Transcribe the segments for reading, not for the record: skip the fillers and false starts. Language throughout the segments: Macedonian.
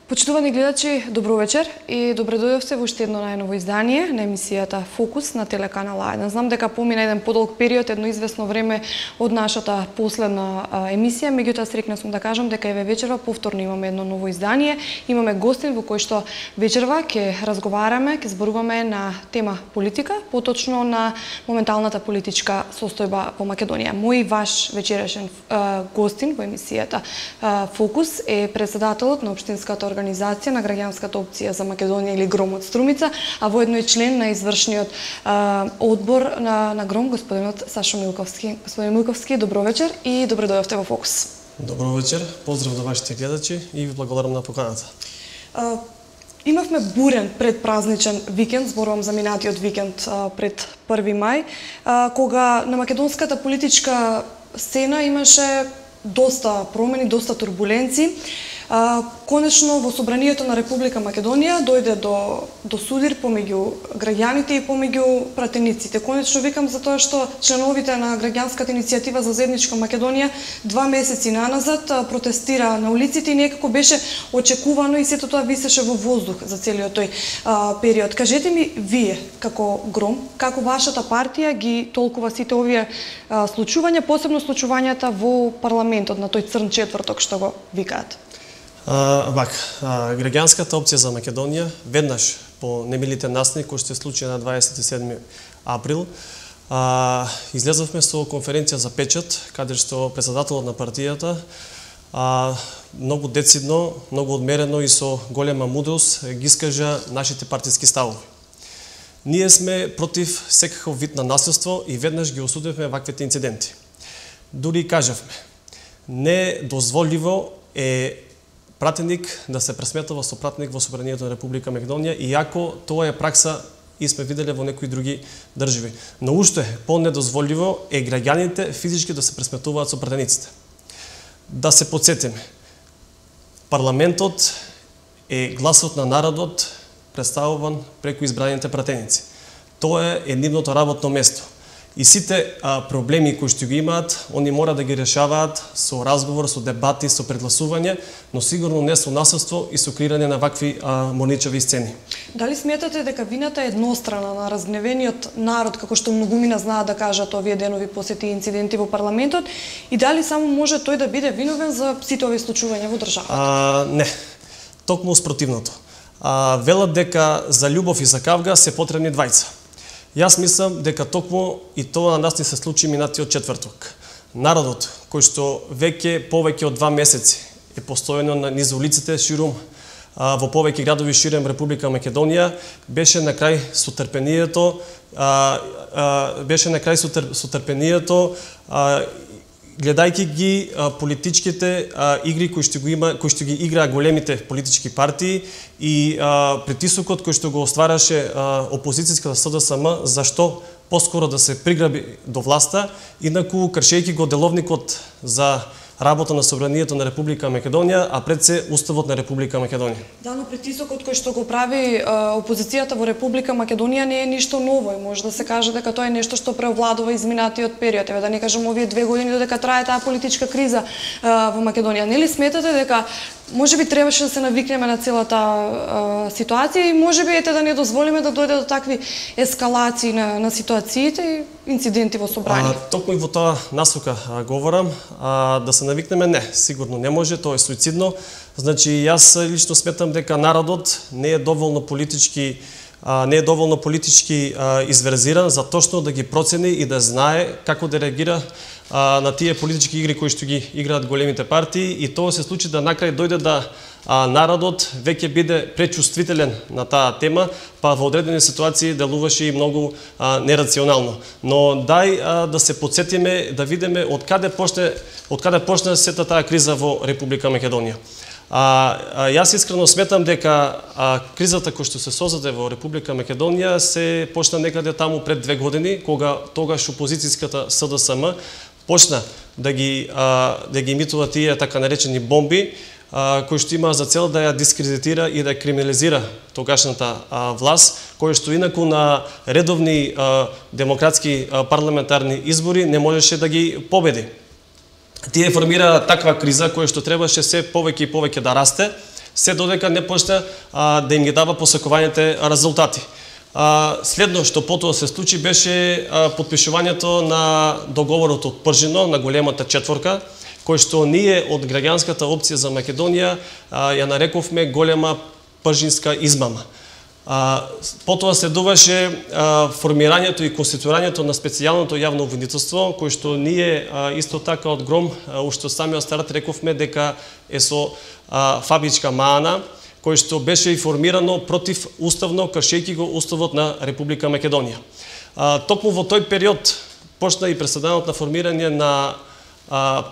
Почитувани гледачи, добро вечер и добре дојдовте во уште едно најново издание на емисијата Фокус на телеканал А1. Знам дека помина еден подолг период, едно известно време од нашата последна емисија, меѓутоа срекна сум да кажам дека еве вечерва повторно имаме едно ново издание. Имаме гостин во кој што вечерва ќе разговараме, ќе зборуваме на тема политика, поточно на моменталната политичка состојба во Македонија. Мој ваш вечерашен гостин во емисијата Фокус е председателот на општинската организација на граѓанската опција за Македонија или Гром од Струмица, а воедно и член на извршниот одбор на Гром, господинот Сашо Милковски. Господин Милковски, добро вечер и добре дојдовте во Фокус. Добро вечер, поздрав до вашите гледачи и ви благодарам на поканата. Имавме бурен предпразничен викенд, зборувам за минатиот викенд пред 1 мај, кога на македонската политичка сцена имаше доста промени, доста турбуленци. Конечно, во Собранието на Република Македонија дојде до судир помеѓу граѓаните и помеѓу пратениците. Конечно викам за тоа што членовите на граѓанската иницијатива за заедничка Македонија 2 месеци наназад протестира на улиците и некако беше очекувано и сето тоа висеше во воздух за целиот тој период. Кажете ми вие, како Гром, како вашата партија ги толкува сите овие случувања, посебно случувањата во парламентот на тој црн четврток што го викаат? Граѓанската опција за Македонија веднаш по немилите настани кои што се случи на 27 април излезовме со конференција за печат, каде што председателот на партијата многу децидно, многу одмерено и со голема мудрост ги искажа нашите партиски ставови. Ние сме против секаков вид на насилство и веднаш ги осудивме ваквите инциденти. Дури кажавме, недозволиво е пратеник да се пресметува со пратеник во Собранието на Република Македонија, иако тоа е пракса и сме виделе во некои други држави. Но уште по-недозволиво е граѓаните физички да се пресметуваат со пратениците. Да се потсетиме, парламентот е гласот на народот представуван преку избраните пратеници. Тоа е нивното работно место. И сите проблеми кои што ги имаат, они мора да ги решаваат со разговор, со дебати, со прегласување, но сигурно не со насилство и со креирање на вакви моничави сцени. Дали сметате дека вината е еднострана на разгневениот народ, како што многумина знаат да кажат овие денови посети инциденти во парламентот, и дали само може тој да биде виновен за сите овие случувања во државата? Не, токму спротивното. Велат дека за љубов и за кавга се потребни двајца. Јас мислам дека токму и тоа на нас не се случи минатиот четврток. Народот, кој што повеќе од 2 месеци е постојано низ улиците ширум во повеќе градови ширем Република Македонија, беше на крај со трпението, гледајќи ги политичките игри кои што ги играа големите политички партии и притисокот кој што го оствараше опозицијската СДСМ, зашто поскоро да се приграби до власта, инаку кршејќи го деловникот за работа на Собранието на Република Македонија, а пред се Уставот на Република Македонија. Да, но притисокот кој што го прави опозицијата во Република Македонија не е ништо ново и може да се каже дека тоа е нешто што преовладува изминатиот период. Еве да не кажам овие 2 години додека трае таа политичка криза во Македонија. Нели сметате дека можеби требаше да се навикнеме на целата ситуација и можеби да не дозволиме да дојде до такви ескалации на ситуациите и инциденти во собрание? Токму и во тоа насока говорам, да се навикнеме, не, сигурно не може, тоа е суицидно. Значи, јас лично сметам дека народот не е доволно политички изверзиран за точно да ги процени и да знае како да реагира на тие политички игри кои што ги играат големите партии, и тоа се случи да накрај дојде да народот веќе биде пречувствителен на таа тема, па во одредени ситуации делуваше и многу нерационално. Но дај да се потсетиме, да видиме од каде почна сета таа криза во Република Македонија. Јас искрено сметам дека кризата која што се создаде во Република Македонија се почна некаде таму пред 2 години, кога тогаш опозицијската СДСМ почна да ги имитува тие така наречени бомби, кој што има за цел да ја дискредитира и да ја криминализира тогашната власт, кој што инаку на редовни демократски парламентарни избори не можеше да ги победи. Тие формира таква криза која што требаше се повеќе и повеќе да расте, се додека не почне да им ги дава посакуваните резултати. Следно што потоа се случи беше подпишувањето на договорот од Пржино на големата четворка, кој што ние од граѓанската опција за Македонија ја нарековме голема пржинска измама. Потоа следуваше формирањето и конституирањето на специјалното јавно обвинителство, кој што ние исто така од Гром, уште од самиот старт рековме дека е со фабричка маана, кој што беше и формирано против уставно, кршејќи го уставот на Република Македонија. Токму во тој период почна и преседанот на формирање на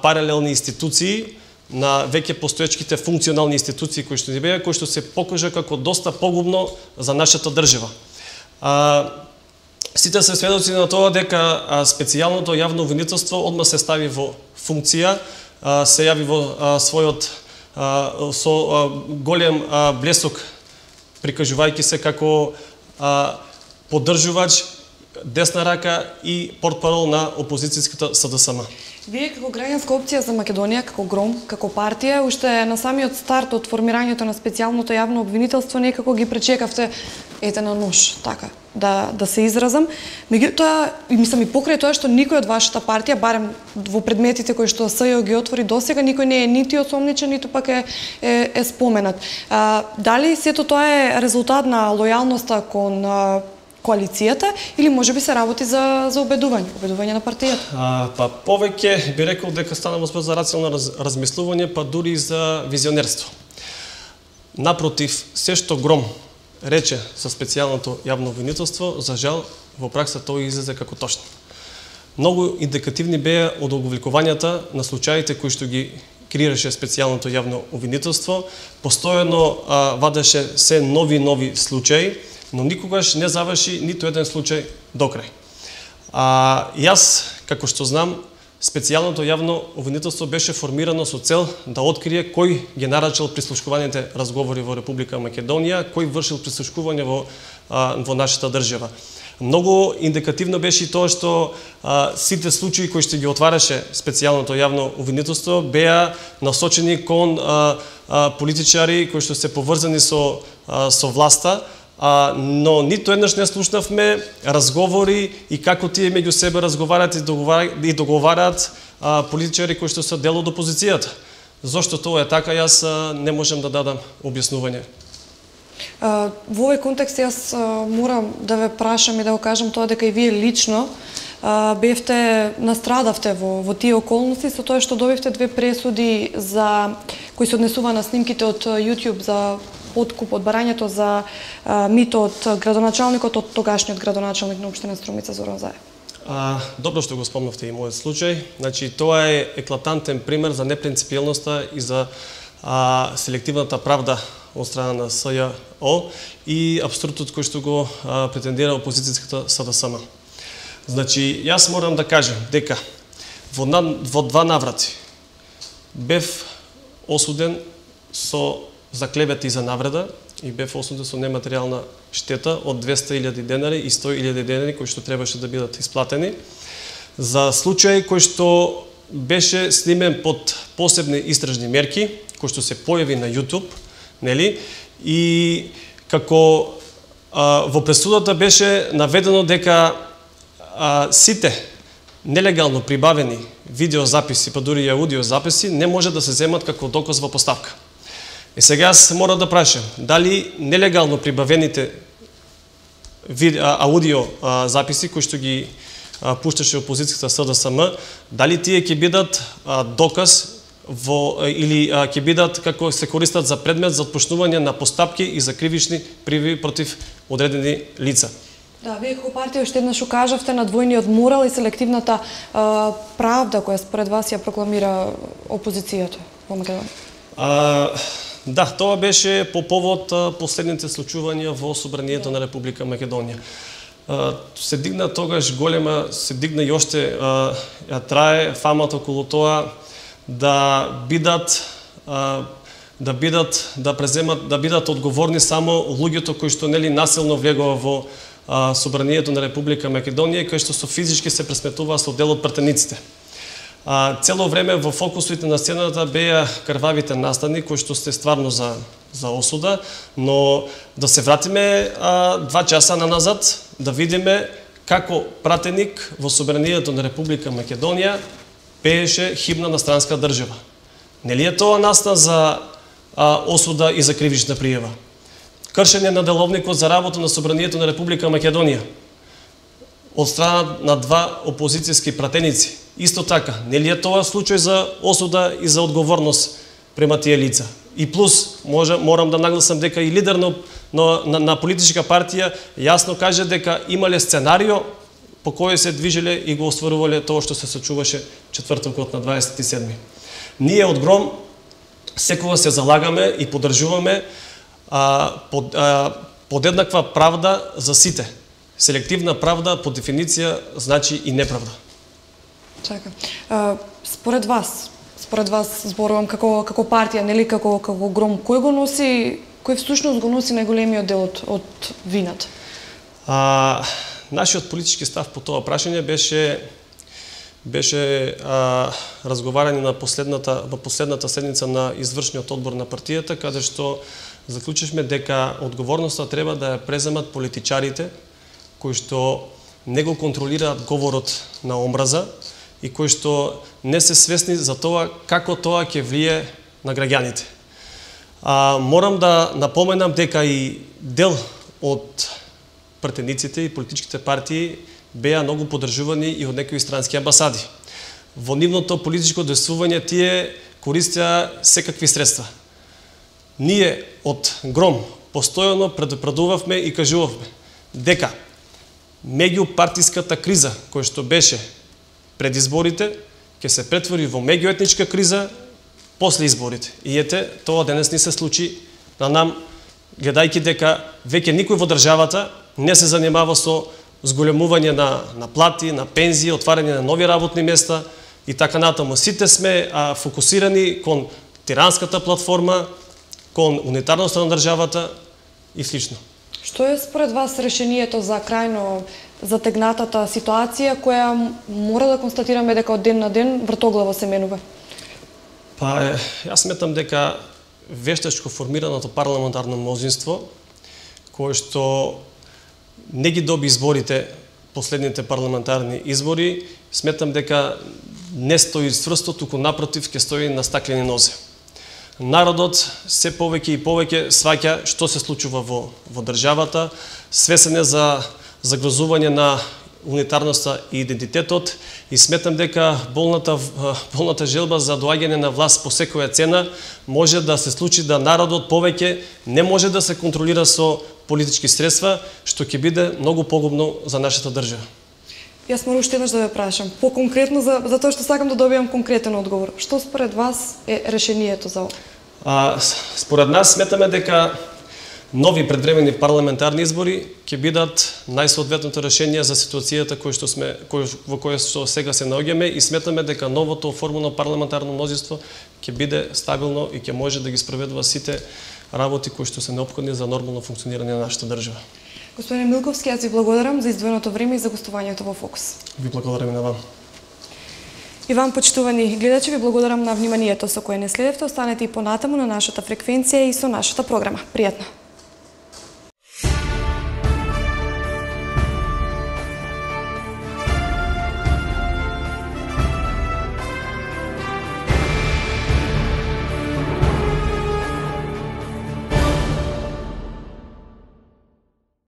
паралелни институции, на веќе постоечките функционални институции кои што ни беа, кои што се покажа како доста погубно за нашата држава. Сите се сведоци на тоа дека специјалното јавно обвинителство одма се стави во функција, се јави во својот со голем блесок, прикажувајќи се како поддржувач, десна рака и портпарол на опозицијската СДСМ. Вие како граѓанска опција за Македонија, како Гром, како партија, уште на самиот старт од формирањето на специјалното јавно обвинителство некако ги пречекавте ете на нож, така, да се изразам. Меѓутоа, мислам и покрај тоа што никој од вашата партија, барем во предметите кои што СЈО ги отвори досега, никој не е нити осомничен, ниту пак е споменат. Дали сето тоа е резултат на лојалноста кон коалицијата или можеби се работи за убедување на партијата? Па повеќе би рекол дека стана возможност за рационално размислување, па дури и за визионерство. Напротив, се што Гром рече за специјалното јавно обвинителство, за жал во пракса тоа излезе како точно. Многу индикативни беа од оговикувањата на случаите кои што ги креираше специјалното јавно обвинителство, постојано вадеше се нови случаи, но никогаш не заврши ниту еден случај до крај. Јас, како што знам, специјалното јавно обвинителство беше формирано со цел да открие кој ги нарачал прислушкуваните разговори во Република Македонија, кој вршил прислушкување во нашата држава. Многу индикативно беше и тоа што сите случаи кои што ги отвараше специјалното јавно обвинителство беа насочени кон политичари кои што се поврзани со власта, но ниту еднаш не слушнавме разговори и како тие меѓу себе разговараат и договараат политичари кои што се дел од опозицијата. Зошто тоа е така, јас не можам да дадам објаснување. Во овој контекст јас морам да ве прашам и да го кажам тоа дека и вие лично настрадавте во тие околности со тоа што добивте 2 пресуди кои се однесува на снимките од YouTube за откуп, од барањето за мито од градоначалникот, од тогашниот градоначалник на општина Струмица Зоран Заев. Добро што го спомнавте и мојот случај. Значи, тоа е еклатантен пример за непринципиелноста и за селективната правда од страна на СЈО и абсурдот кој што го претендира опозицијската СДСМ. Значи, јас морам да кажам дека во 2 наврати бев осуден за клевета и за навреда и бев осуден со нематеријална штета од 200.000 денари и 100.000 денари кои што требаше да бидат исплатени за случај кој што беше снимен под посебни истражни мерки, кој што се појави на YouTube, нели? И како во пресудата беше наведено дека сите нелегално прибавени видеозаписи, па дури и аудиозаписи не може да се земат како доказ во поставка. И сега јас мора да прашам, дали нелегално прибавените аудиозаписи кои што ги пушташе опозицијата СДСМ, дали тие ќе бидат доказ или ќе бидат како се користат за предмет за отпушнување на постапки и за кривични пријави против одредени лица. Да, вие како партија уште еднаш укажавте на двојниот морал и селективната правда која според вас ја прокламира опозицијата во Македонија. Да, тоа беше по повод последните случувања во Собранието на Република Македонија. Се дигна тогаш голема, се дигна и оште ја трае фамата околу тоа да бидат одговорни само луѓето кои што нели насилно влегува во Собранието на Република Македонија, кои што со физички се пресметуваа со дел од пратениците. Цело време во фокусите на сцената беа крвавите настани кои што сте стварно за осуда, но да се вратиме 2 часа назад, да видиме како пратеник во собранието на Република Македонија пееше химна на странска држава. Нели е тоа настан за осуда и за кривична пријава? Кршење на деловникот за работа на собранието на Република Македонија од страна на 2 опозицијски пратеници. Исто така, нели е тоа случај за осуда и за одговорност према тие лица? И плюс, морам да нагласам дека и лидер на политичка партија јасно каже дека имале сценарио по кој се движеле и го остварувале тоа што се случуваше четвртокот на 27. Ние од ГРОМ секогаш се залагаме и поддржуваме подеднаква правда за сите. Селективна правда по дефиниција значи и неправда. Чака. Според вас зборувам како партија, нели како ГРОМ, кој всушност го носи најголемиот дел од вината? Нашиот политички став по тоа прашање беше разговарање на последната седница на извршниот одбор на партијата, каде што заклучивме дека одговорноста треба да ја преземат политичарите кои што не го контролираат говорот на омраза и кои што не се свесни за тоа како тоа ќе влие на граѓаните. Морам да напоменам дека и дел од пратениците и политичките партии беа многу поддржувани и од некои странски амбасади. Во нивното политичко действување тие користеа секакви средства. Ние од ГРОМ постојано предупредувавме и кажувавме дека меѓупартиската криза која што беше пред изборите ќе се претвори во меѓуетничка криза после изборите. И ете, тоа денес ни се случи на нам, гледајќи дека веќе никој во државата не се занимава со зголемување на плати, на пензии, отварање на нови работни места и така натаму. Сите сме фокусирани кон тиранската платформа, кон унитарноста на државата и слично. Што е според вас решението за крајно затегнатата ситуација која мора да констатираме дека од ден на ден вртоглаво се менува? Јас сметам дека вештачко формираното парламентарно мнозинство, кое што не ги доби изборите, последните парламентарни избори, сметам дека не стои цврсто, туку напротив ќе стои на стаклени нозе. Народот се повеќе и повеќе сваќа што се случува во државата, свесен е за загрозување на унитарноста и идентитетот и сметам дека болната желба за доаѓање на власт по секоја цена може да се случи да народот повеќе не може да се контролира со политички средства, што ќе биде многу погубно за нашата држава. Јас морам уште еднаш да ве прашам, по-конкретно за тоа што сакам да добијам конкретен одговор. Што според вас е решението за ова? Според нас сметаме дека нови предвремени парламентарни избори ќе бидат најсоодветното решение за ситуацијата во која што сега се наоѓаме и сметаме дека новото оформено парламентарно мнозинство ќе биде стабилно и ќе може да ги спроведува сите работи кои што се неопходни за нормално функционирање на нашата држава. Господине Милковски, јас ви благодарам за издвоеното време и за гостувањето во Фокус. Ви благодарам и на вам. И вам, почитувани гледачи, ви благодарам на вниманието со кое не следевте. Останете и понатаму на нашата фреквенција и со нашата програма. Пријатно!